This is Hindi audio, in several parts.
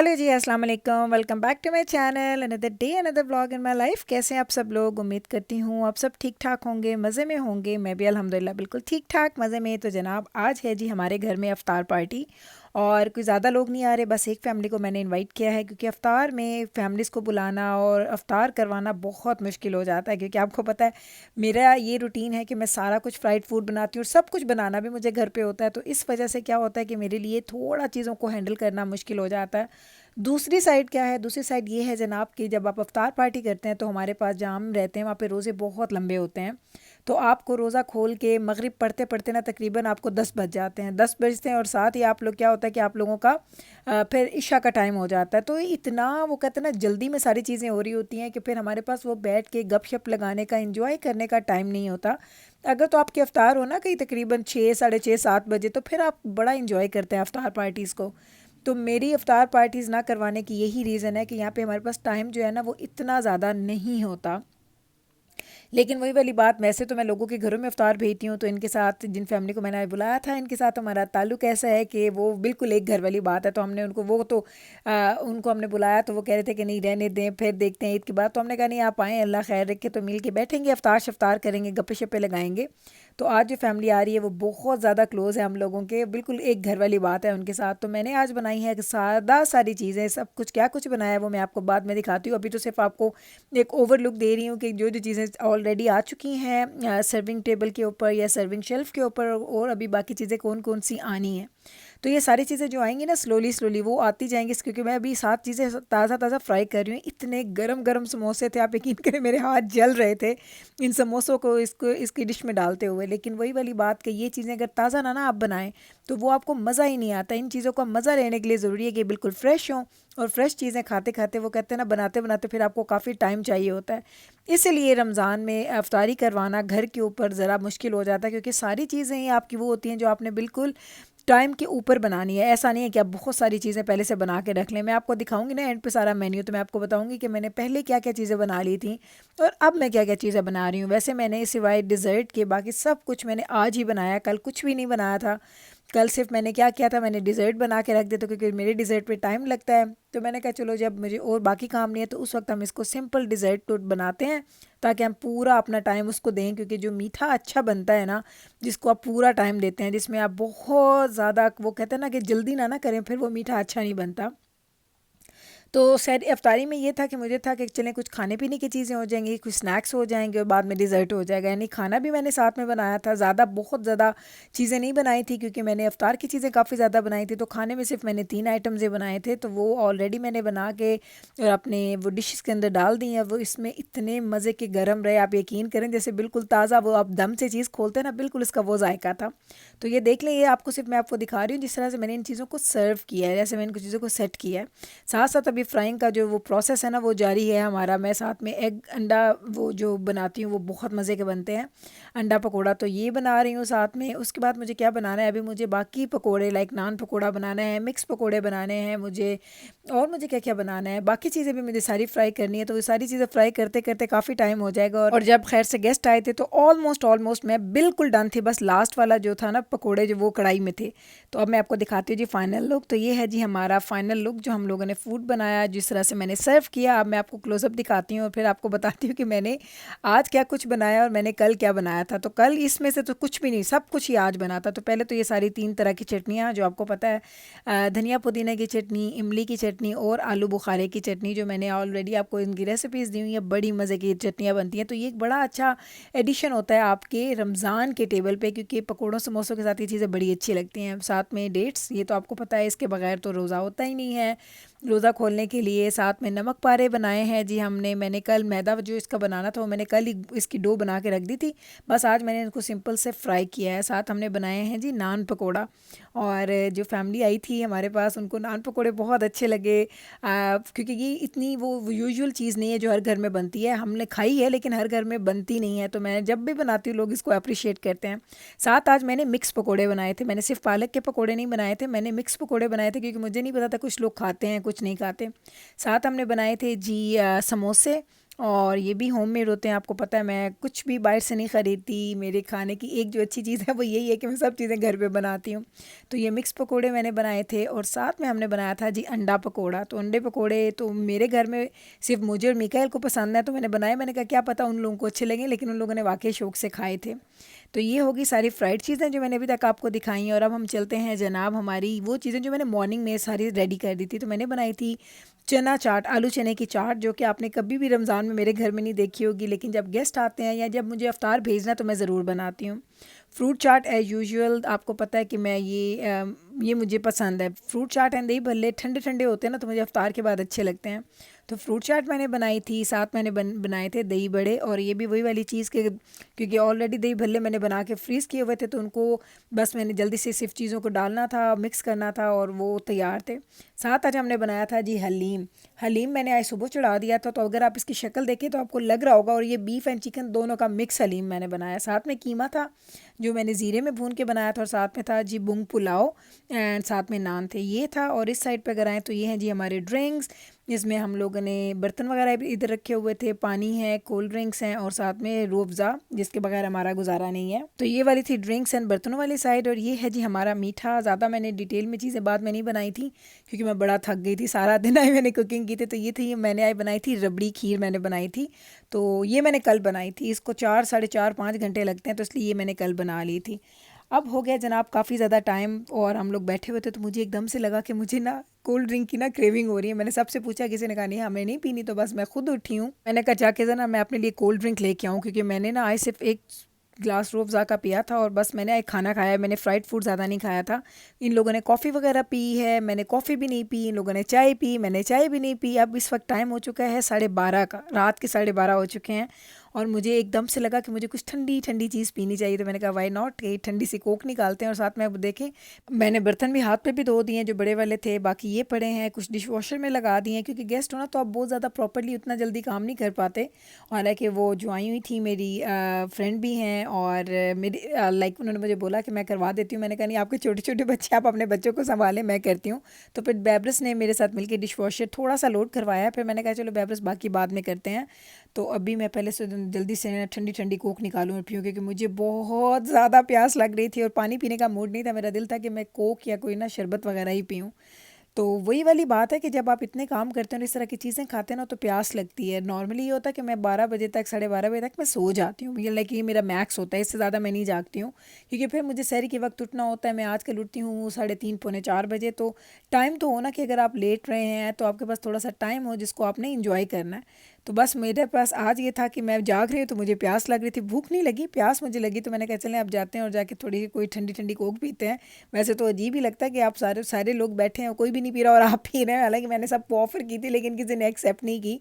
हेलो जी, अस्सलाम वालेकुम। Welcome back to my channel. Another day another vlog in my life. कैसे हैं आप सब लोग? उम्मीद करती हूँ आप सब ठीक ठाक होंगे, मज़े में होंगे। मैं भी अल्हम्दुलिल्लाह बिल्कुल ठीक ठाक मज़े में। तो जनाब, आज है जी हमारे घर में अफ्तार पार्टी। और कोई ज़्यादा लोग नहीं आ रहे, बस एक फ़ैमिली को मैंने इनवाइट किया है, क्योंकि अफ्तार में फ़ैमिलीज़ को बुलाना और अफ्तार करवाना बहुत मुश्किल हो जाता है। क्योंकि आपको पता है मेरा ये रूटीन है कि मैं सारा कुछ फ्राइड फूड बनाती हूँ और सब कुछ बनाना भी मुझे घर पे होता है। तो इस वजह से क्या होता है कि मेरे लिए थोड़ा चीज़ों को हैंडल करना मुश्किल हो जाता है। दूसरी साइड क्या है? दूसरी साइड ये है जनाब कि जब आप अफ्तार पार्टी करते हैं तो हमारे पास जहाँ हम रहते हैं वहाँ पे रोज़े बहुत लंबे होते हैं। तो आपको रोज़ा खोल के मगरिब पढ़ते पढ़ते ना तकरीबन आपको 10 बज जाते हैं, 10 बजते हैं। और साथ ही आप लोग क्या होता है कि आप लोगों का फिर इशा का टाइम हो जाता है। तो इतना वो कहते हैं ना जल्दी में सारी चीज़ें हो रही होती हैं कि फिर हमारे पास वो बैठ के गपशप लगाने का, इंजॉय करने का टाइम नहीं होता। अगर तो आपकी अफ्तार हो ना कहीं तकरीबन 6 साढ़े 6 7 बजे, तो फिर आप बड़ा इंजॉय करते हैं अफ्तार पार्टीज़ को। तो मेरी इफ्तार पार्टीज़ ना करवाने की यही रीज़न है कि यहाँ पे हमारे पास टाइम जो है ना वो इतना ज़्यादा नहीं होता। लेकिन वही वाली बात, वैसे तो मैं लोगों के घरों में इफ्तार भेजती हूँ, तो इनके साथ जिन फैमिली को मैंने बुलाया था इनके साथ हमारा ताल्लुक ऐसा है कि वो बिल्कुल एक घर वाली बात है। तो हमने उनको वो तो उनको हमने बुलाया तो वो कह रहे थे कि नहीं रहने दें, फिर देखते हैं ईद के बाद। तो हमने कहा नहीं, आप आएँ, अल्लाह खैर रखे, तो मिल के बैठेंगे, अफ्तार शफ्तार करेंगे, गप्पे शप्पे लगाएंगे। तो आज जो फैमिली आ रही है वो बहुत ज़्यादा क्लोज़ है हम लोगों के, बिल्कुल एक घर वाली बात है उनके साथ। तो मैंने आज बनाई है कि सादा सारी चीज़ें, सब कुछ क्या कुछ बनाया है वो मैं आपको बाद में दिखाती हूँ। अभी तो सिर्फ आपको एक ओवरलुक दे रही हूँ कि जो जो चीज़ें ऑलरेडी आ चुकी हैं सर्विंग टेबल के ऊपर या सर्विंग शेल्फ़ के ऊपर, और अभी बाकी चीज़ें कौन कौन सी आनी हैं। तो ये सारी चीज़ें जो आएंगी ना स्लोली स्लोली वो आती जाएंगी, क्योंकि मैं अभी 7 चीज़ें ताज़ा ताज़ा फ्राई कर रही हूँ। इतने गरम गरम समोसे थे, आप यकीन करें मेरे हाथ जल रहे थे इन समोसों को इसको इसकी डिश में डालते हुए। लेकिन वही वाली बात कि ये चीज़ें अगर ताज़ा ना आप बनाएं तो वो आपको मज़ा ही नहीं आता। इन चीज़ों का मज़ा लेने के लिए ज़रूरी है कि बिल्कुल फ्रेश हों। और फ्रेश चीज़ें खाते खाते वो कहते हैं ना बनाते बनाते फिर आपको काफ़ी टाइम चाहिए होता है। इसलिए रमज़ान में अफ्तारी करवाना घर के ऊपर ज़रा मुश्किल हो जाता है, क्योंकि सारी चीज़ें ही आपकी वो होती हैं जो आपने बिल्कुल टाइम के ऊपर बनानी है। ऐसा नहीं है कि आप बहुत सारी चीज़ें पहले से बना के रख लें। मैं आपको दिखाऊंगी ना एंड पे सारा मेन्यू, तो मैं आपको बताऊंगी कि मैंने पहले क्या क्या चीज़ें बना ली थी और अब मैं क्या क्या चीज़ें बना रही हूँ। वैसे मैंने सिवाय डिज़र्ट के बाकी सब कुछ मैंने आज ही बनाया, कल कुछ भी नहीं बनाया था। कल सिर्फ मैंने क्या किया था, मैंने डिज़र्ट बना के रख दिया था, क्योंकि मेरे डिज़र्ट पे टाइम लगता है। तो मैंने कहा चलो जब मुझे और बाकी काम नहीं है तो उस वक्त हम इसको सिंपल डिज़र्ट तो बनाते हैं, ताकि हम पूरा अपना टाइम उसको दें। क्योंकि जो मीठा अच्छा बनता है ना, जिसको आप पूरा टाइम देते हैं, जिसमें आप बहुत ज़्यादा वो कहते हैं ना कि जल्दी ना करें, फिर वो मीठा अच्छा नहीं बनता। तो सैर इफ्तारी में ये था कि मुझे था कि चलें कुछ खाने पीने की चीज़ें हो जाएंगी, कुछ स्नैक्स हो जाएंगे और बाद में डिज़र्ट हो जाएगा। यानी खाना भी मैंने साथ में बनाया था, ज़्यादा बहुत ज़्यादा चीज़ें नहीं बनाई थी, क्योंकि मैंने इफ्तार की चीज़ें काफ़ी ज़्यादा बनाई थी। तो खाने में सिर्फ मैंने 3 आइटम्स ही बनाए थे, तो वो ऑलरेडी मैंने बना के और अपने वो डिशेस के अंदर डाल दी हैं। वो इसमें इतने मज़े के गर्म रहे, आप यकीन करें जैसे बिल्कुल ताज़ा वो आप दम से चीज़ खोलते हैं ना, बिल्कुल इसका वो जायका था। तो ये देख लें, ये आपको सिर्फ मैं आपको दिखा रही हूँ जिस तरह से मैंने इन चीज़ों को सर्व किया है, जैसे मैंने इन चीज़ों को सेट किया है। साथ साथ अभी फ्राइंग का जो वो प्रोसेस है ना वो जारी है हमारा। मैं साथ में एग अंडा वो जो बनाती हूँ वो बहुत मज़े के बनते हैं, अंडा पकोड़ा, तो ये बना रही हूँ साथ में। उसके बाद मुझे क्या बनाना है, अभी मुझे बाकी पकोड़े लाइक नान पकोड़ा बनाना है, मिक्स पकोड़े बनाने हैं मुझे, और मुझे क्या क्या बनाना है, बाकी चीज़ें भी मुझे सारी फ्राई करनी है। तो वो सारी चीज़ें फ्राई करते करते काफ़ी टाइम हो जाएगा। और जब खैर से गेस्ट आए थे तो ऑलमोस्ट मैं बिल्कुल डन थी, बस लास्ट वाला जो था ना पकोड़े जो वो कढ़ाई में थे। तो अब मैं आपको दिखाती हूँ जी फाइनल लुक। तो ये है जी हमारा फाइनल लुक जो हम लोगों ने फूड बनाया, जिस तरह से मैंने सर्व किया। अब मैं आपको क्लोजअप दिखाती हूँ और फिर आपको बताती हूँ कि मैंने आज क्या कुछ बनाया और मैंने कल क्या बनाया था। तो कल इसमें से तो कुछ भी नहीं, सब कुछ ही आज बना था। तो पहले तो ये सारी 3 तरह की चटनियाँ जो आपको पता है, धनिया पुदीना की चटनी, इमली की चटनी और आलू बुखारे की चटनी, जो मैंने ऑलरेडी आपको इनकी रेसिपीज़ दी हुई हैं, बड़ी मज़े की चटनियाँ बनती हैं। तो ये एक बड़ा अच्छा एडिशन होता है आपके रमज़ान के टेबल पे, क्योंकि पकौड़ों समोसों के साथ ये चीज़ें बड़ी अच्छी लगती हैं। साथ में डेट्स, ये तो आपको पता है, इसके बगैर तो रोज़ा होता ही नहीं है। रोज़ा खोलने के लिए साथ में नमक पारे बनाए हैं जी हमने। मैंने कल मैदा जो इसका बनाना था वो मैंने कल ही इसकी डो बना के रख दी थी, बस आज मैंने इनको सिंपल से फ्राई किया है। साथ हमने बनाए हैं जी नान पकोड़ा, और जो फैमिली आई थी हमारे पास उनको नान पकोड़े बहुत अच्छे लगे, क्योंकि ये इतनी वो यूजुअल चीज़ नहीं है जो हर घर में बनती है। हमने खाई है लेकिन हर घर में बनती नहीं है, तो मैं जब भी बनाती हूँ लोग इसको अप्रिशिएट करते हैं। साथ आज मैंने मिक्स पकोड़े बनाए थे, मैंने सिर्फ पालक के पकोड़े नहीं बनाए थे, मैंने मिक्स पकोड़े बनाए थे, क्योंकि मुझे नहीं पता था कुछ लोग खाते हैं कुछ नहीं खाते। साथ हमने बनाए थे जी समोसे, और ये भी होममेड होते हैं। आपको पता है मैं कुछ भी बाहर से नहीं ख़रीदती। मेरे खाने की एक जो अच्छी चीज़ है वो यही है कि मैं सब चीज़ें घर पे बनाती हूँ। तो ये मिक्स पकोड़े मैंने बनाए थे और साथ में हमने बनाया था जी अंडा पकोड़ा। तो अंडे पकोड़े तो मेरे घर में सिर्फ मुझे और मिकाइल को पसंद है, तो मैंने बनाए। मैंने कहा क्या पता उन लोगों को अच्छे लगे, लेकिन उन लोगों ने वाकई शौक से खाए थे। तो ये होगी सारी फ्राइड चीज़ें जो मैंने अभी तक आपको दिखाई हैं। और अब हम चलते हैं जनाब हमारी वो चीज़ें जो मैंने मॉर्निंग में सारी रेडी कर दी थी। तो मैंने बनाई थी चना चाट, आलू चने की चाट, जो कि आपने कभी भी रमज़ान में मेरे घर में नहीं देखी होगी, लेकिन जब गेस्ट आते हैं या जब मुझे अफ्तार भेजना तो मैं ज़रूर बनाती हूँ। फ्रूट चाट एज़ यूजुअल, आपको पता है कि मैं ये मुझे पसंद है। फ्रूट चाट एंड दही भल्ले ठंडे ठंडे होते हैं ना, तो मुझे अफ्तार के बाद अच्छे लगते हैं। तो फ्रूट चाट मैंने बनाई थी, साथ मैंने बनाए थे दही बड़े। और ये भी वही वाली चीज़ के, क्योंकि ऑलरेडी दही भल्ले मैंने बना के फ्रीज़ किए हुए थे, तो उनको बस मैंने जल्दी से सिर्फ चीज़ों को डालना था, मिक्स करना था और वो तैयार थे। साथ आज हमने बनाया था जी हलीम। हलीम मैंने आज सुबह चढ़ा दिया था, तो अगर आप इसकी शक्ल देखें तो आपको लग रहा होगा। और ये बीफ एंड चिकन दोनों का मिक्स हलीम मैंने बनाया। साथ में कीमा था जो मैंने ज़ीरे में भून के बनाया था, और साथ में था जी बुंग पुलाव एंड साथ में नान थे, ये था। और इस साइड पे अगर आएँ तो ये हैं जी हमारे ड्रिंक्स। इसमें हम लोगों ने बर्तन वगैरह भी इधर रखे हुए थे, पानी है, कोल्ड ड्रिंक्स हैं और साथ में रूह अफ़ज़ा, जिसके बगैर हमारा गुजारा नहीं है। तो ये वाली थी ड्रिंक्स एंड बर्तनों वाली साइड। और ये है जी हमारा मीठा। ज़्यादा मैंने डिटेल में चीज़ें बाद में नहीं बनाई थी, क्योंकि मैं बड़ा थक गई थी, सारा दिन आई मैंने कुकिंग की थी। तो ये थी, मैंने आई बनाई थी रबड़ी खीर मैंने बनाई थी। तो ये मैंने कल बनाई थी। इसको 4 साढ़े 4 5 घंटे लगते हैं, तो इसलिए ये मैंने कल बना ली थी। अब हो गया जनाब काफ़ी ज़्यादा टाइम और हम लोग बैठे हुए थे, तो मुझे एकदम से लगा कि मुझे ना कोल्ड ड्रिंक की ना क्रेविंग हो रही है। मैंने सबसे पूछा, किसी ने कहा नहीं हमें नहीं पीनी, तो बस मैं खुद उठी हूँ। मैंने कहा जाके ज़रा मैं अपने लिए कोल्ड ड्रिंक लेके आऊँ, क्योंकि मैंने ना आज सिर्फ एक ग्लास रूह अफ़ज़ा का पिया था और बस मैंने एक खाना खाया है। मैंने फ्राइड फूड ज़्यादा नहीं खाया था। इन लोगों ने कॉफ़ी वगैरह पी है, मैंने कॉफ़ी भी नहीं पी। इन लोगों ने चाय पी, मैंने चाय भी नहीं पी। अब इस वक्त टाइम हो चुका है 12:30 का, रात के 12:30 हो चुके हैं। और मुझे एकदम से लगा कि मुझे कुछ ठंडी ठंडी चीज़ पीनी चाहिए। तो मैंने कहा वाई नॉट, एक ठंडी सी कोक निकालते हैं। और साथ में अब देखें, मैंने बर्तन भी हाथ पे भी धो दिए हैं जो बड़े वाले थे, बाकी ये पड़े हैं, कुछ डिश वॉशर में लगा दिए हैं, क्योंकि गेस्ट हो ना तो आप बहुत ज़्यादा प्रॉपर्ली उतना जल्दी काम नहीं कर पाते। हालांकि वो जो आई हुई थी मेरी फ्रेंड भी हैं, और मेरी लाइक उन्होंने मुझे बोला कि मैं करवा देती हूँ। मैंने कहा नहीं, आपके छोटे छोटे बच्चे, आप अपने बच्चों को संभालें, मैं करती हूँ। तो फिर बेब्रस ने मेरे साथ मिलकर डिश वॉशर थोड़ा सा लोड करवाया। फिर मैंने कहा चलो बेब्रस बाकी बाद में करते हैं। तो अभी मैं पहले से जल्दी से ठंडी ठंडी कोक निकालूँ और पीऊँ, क्योंकि मुझे बहुत ज़्यादा प्यास लग रही थी और पानी पीने का मूड नहीं था। मेरा दिल था कि मैं कोक या कोई ना शरबत वगैरह ही पीऊँ। तो वही वाली बात है कि जब आप इतने काम करते हैं और इस तरह की चीज़ें खाते हैं ना, तो प्यास लगती है। नॉर्मली ये होता है कि मैं 12 बजे तक, 12:30 बजे तक मैं सो जाती हूँ। ये लाइक ये मेरा मैक्स होता है, इससे ज़्यादा मैं नहीं जागती हूँ, क्योंकि फिर मुझे सहरी के वक्त उठना होता है। मैं आजकल उठती हूँ 3:30 पौने 4 बजे। तो टाइम तो हो ना कि अगर आप लेट रहे हैं तो आपके पास थोड़ा सा टाइम हो जिसको आपने इंजॉय करना है। तो बस मेरे पास आज ये था कि मैं जाग रही हूँ, तो मुझे प्यास लग रही थी, भूख नहीं लगी, प्यास मुझे लगी। तो मैंने कहा चलें अब जाते हैं और जाके थोड़ी कोई ठंडी ठंडी कोक पीते हैं। वैसे तो अजीब ही लगता है कि आप सारे सारे लोग बैठे हैं, कोई भी नहीं पी रहा और आप पी रहे हैं। हालांकि मैंने सबको ऑफ़र की थी, लेकिन किसी ने एक्सेप्ट नहीं की।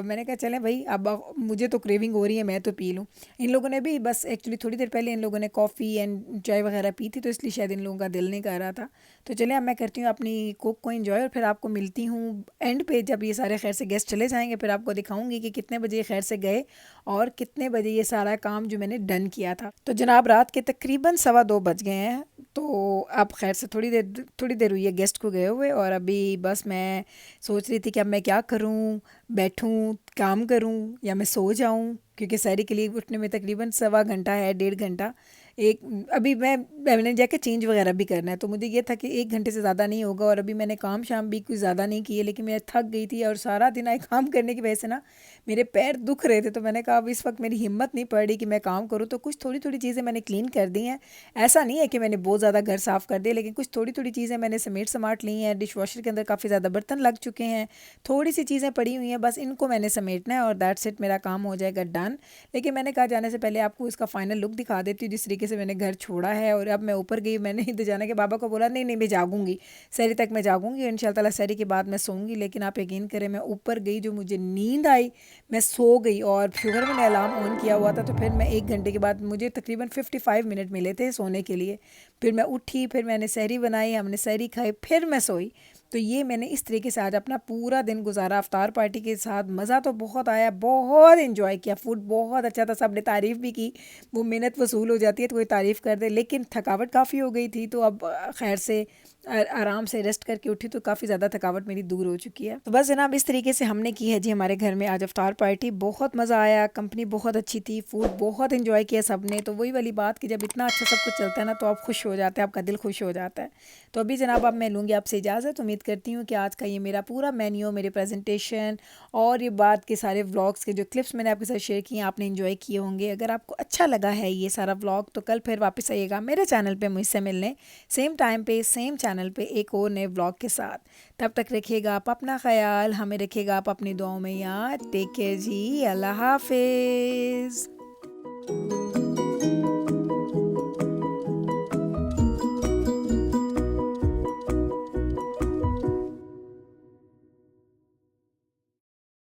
मैंने कहा चलें भाई, अब मुझे तो क्रेविंग हो रही है, मैं तो पी लूँ। इन लोगों ने भी बस एक्चुअली थोड़ी देर पहले इन लोगों ने कॉफ़ी एंड चाय वगैरह पी थी, तो इसलिए शायद इन लोगों का दिल नहीं कर रहा था। तो चलिए अब मैं करती हूँ अपनी कोक को एंजॉय, और फिर आपको मिलती हूँ एंड पे, जब ये सारे खैर से गेस्ट चले जाएंगे। फिर आपको दिखाऊंगी कि कितने बजे खैर से गए और कितने बजे ये सारा काम जो मैंने डन किया था। तो जनाब रात के तकरीबन 2:15 बज गए हैं। तो अब खैर से थोड़ी देर हुई है गेस्ट को गए हुए, और अभी बस मैं सोच रही थी कि अब मैं क्या करूं, बैठूं काम करूं या मैं सो जाऊं, क्योंकि सहरी के लिए उठने में तकरीबन 1.25 घंटा है, 1.5 घंटा। एक अभी मैंने जाके चेंज वगैरह भी करना है, तो मुझे ये था कि 1 घंटे से ज़्यादा नहीं होगा। और अभी मैंने काम शाम भी कुछ ज़्यादा नहीं किए, लेकिन मैं थक गई थी और सारा दिन आए काम करने की वजह से ना मेरे पैर दुख रहे थे। तो मैंने कहा अब इस वक्त मेरी हिम्मत नहीं पड़ रही कि मैं काम करूँ। तो कुछ थोड़ी थोड़ी चीज़ें मैंने क्लीन कर दी हैं। ऐसा नहीं है कि मैंने बहुत ज़्यादा घर साफ़ कर दिया, लेकिन कुछ थोड़ी थोड़ी चीज़ें मैंने समेट समाट ली हैं। डिश वॉशर के अंदर काफ़ी ज़्यादा बर्तन लग चुके हैं, थोड़ी सी चीज़ें पड़ी हुई हैं, बस इनको मैंने समेटना है और दैट्स इट, मेरा काम हो जाएगा डन। लेकिन मैंने कहा जाने से पहले आपको इसका फाइनल लुक दिखा देती हूँ, जिस तरीके से मैंने घर छोड़ा है। और अब मैं ऊपर गई, मैंने इधर जाने के बाबा को बोला नहीं नहीं मैं जागूंगी, सहरी तक मैं जागूंगी, इंशाल्लाह ताला सहरी के बाद मैं सोऊंगी। लेकिन आप यकीन करें, मैं ऊपर गई, जो मुझे नींद आई, मैं सो गई। और शुगर मैंने अलार्म ऑन किया हुआ था, तो फिर मैं 1 घंटे के बाद, मुझे तकरीबन 55 मिनट मिले थे सोने के लिए। फिर मैं उठी, फिर मैंने सहरी बनाई, हमने सहरी खाई, फिर मैं सोई। तो ये मैंने इस तरीके से आज अपना पूरा दिन गुजारा अफ्तार पार्टी के साथ। मज़ा तो बहुत आया, बहुत इन्जॉय किया, फूड बहुत अच्छा था, सब ने तारीफ़ भी की। वो मेहनत वसूल हो जाती है तो कोई तारीफ़ कर दे, लेकिन थकावट काफ़ी हो गई थी। तो अब खैर से आराम से रेस्ट करके उठी तो काफ़ी ज़्यादा थकावट मेरी दूर हो चुकी है। तो बस जनाब इस तरीके से हमने की है जी हमारे घर में आज अफ्तार पार्टी। बहुत मज़ा आया, कंपनी बहुत अच्छी थी, फूड बहुत एंजॉय किया सबने। तो वही वाली बात कि जब इतना अच्छा सब कुछ चलता है ना तो आप खुश हो जाते हैं, आपका दिल खुश हो जाता है। तो अभी जनाब अब मैं लूँगी आपसे इजाज़त। उम्मीद करती हूँ कि आज का ये मेरा पूरा मेन्यू, मेरे प्रेजेंटेशन और ये बात के सारे व्लॉग्स के जो क्लिप्स मैंने आपके साथ शेयर किए आपने इन्जॉय किए होंगे। अगर आपको अच्छा लगा है ये सारा व्लॉग तो कल फिर वापस आइएगा मेरे चैनल पे मुझसे मिलने, सेम टाइम पे सेम चैनल पे एक और नए व्लॉग के साथ। तब तक रखिएगा आप अपना ख्याल, हमें रखिएगा आप अपनी दुआओं में याद। टेक केयर जी, अल्लाह हाफिज़।